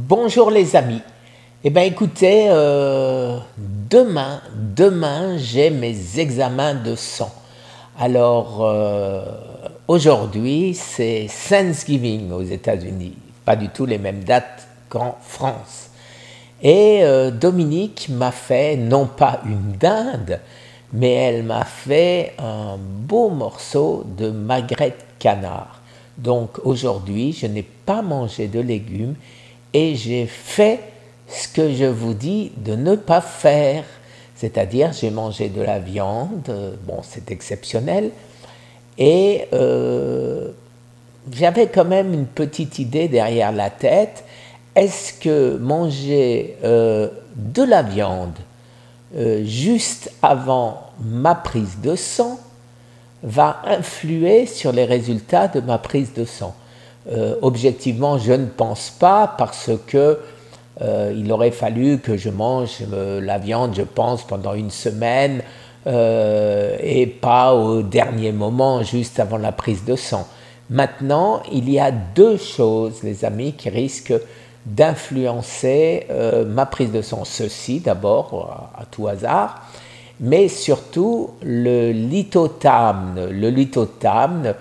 Bonjour les amis. Eh bien écoutez, demain j'ai mes examens de sang. Alors aujourd'hui c'est Thanksgiving aux États-Unis, pas du tout les mêmes dates qu'en France. Et Dominique m'a fait non pas une dinde, mais elle m'a fait un beau morceau de magret de canard. Donc aujourd'hui je n'ai pas mangé de légumes et j'ai fait ce que je vous dis de ne pas faire. C'est-à-dire j'ai mangé de la viande, bon c'est exceptionnel, et j'avais quand même une petite idée derrière la tête. Est-ce que manger de la viande juste avant ma prise de sang va influer sur les résultats de ma prise de sang? Objectivement, je ne pense pas, parce que il aurait fallu que je mange la viande, je pense, pendant une semaine et pas au dernier moment, juste avant la prise de sang. Maintenant, il y a deux choses, les amis, qui risquent d'influencer ma prise de sang. Ceci, d'abord, à tout hasard, mais surtout le lithotamne. Le lithotamne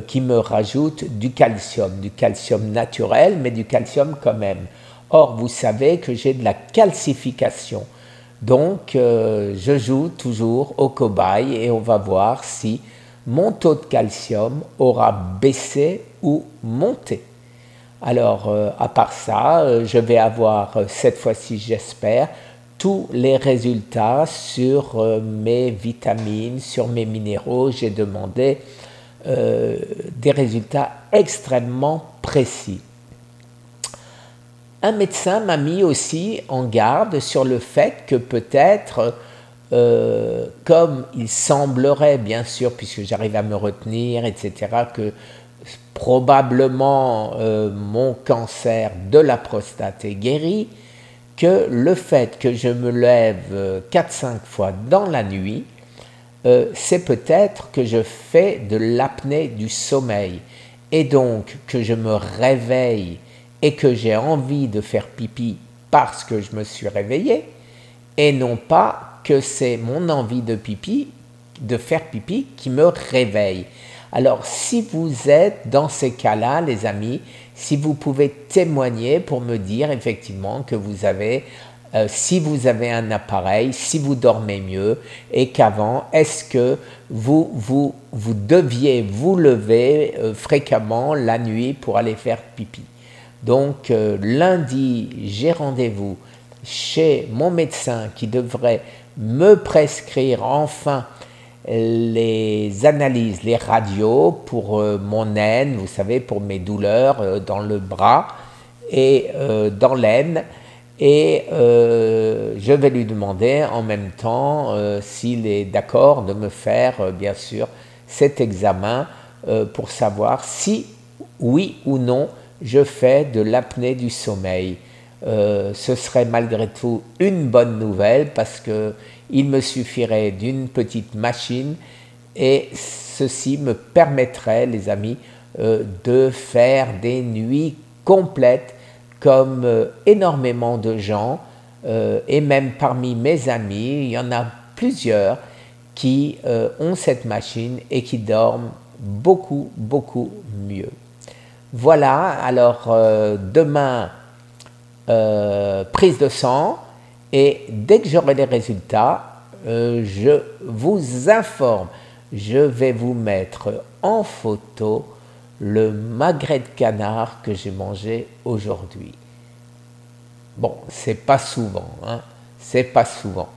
qui me rajoute du calcium naturel, mais du calcium quand même. Or, vous savez que j'ai de la calcification. Donc, je joue toujours au cobaye et on va voir si mon taux de calcium aura baissé ou monté. Alors, à part ça, je vais avoir cette fois-ci, j'espère, tous les résultats sur mes vitamines, sur mes minéraux. J'ai demandé des résultats extrêmement précis. Un médecin m'a mis aussi en garde sur le fait que peut-être, comme il semblerait, bien sûr, puisque j'arrive à me retenir, etc., que probablement mon cancer de la prostate est guéri, que le fait que je me lève 4-5 fois dans la nuit, c'est peut-être que je fais de l'apnée du sommeil, et donc que je me réveille et que j'ai envie de faire pipi parce que je me suis réveillé, et non pas que c'est mon envie de faire pipi qui me réveille. Alors si vous êtes dans ces cas-là, les amis, si vous pouvez témoigner pour me dire effectivement que vous avez, si vous avez un appareil, si vous dormez mieux, et qu'avant, est-ce que vous deviez vous lever fréquemment la nuit pour aller faire pipi? Donc lundi, j'ai rendez-vous chez mon médecin qui devrait me prescrire enfin les analyses, les radios pour mon aine, vous savez, pour mes douleurs dans le bras et dans l'aine. Et je vais lui demander en même temps s'il est d'accord de me faire, bien sûr, cet examen pour savoir si, oui ou non, je fais de l'apnée du sommeil. Ce serait malgré tout une bonne nouvelle, parce qu'il me suffirait d'une petite machine et ceci me permettrait, les amis, de faire des nuits complètes comme énormément de gens, et même parmi mes amis, il y en a plusieurs qui ont cette machine et qui dorment beaucoup, beaucoup mieux. Voilà, alors demain, prise de sang, et dès que j'aurai les résultats, je vous informe. Je vais vous mettre en photo le magret de canard que j'ai mangé aujourd'hui. Bon, c'est pas souvent, hein, c'est pas souvent.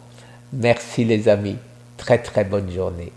Merci les amis, très très bonne journée.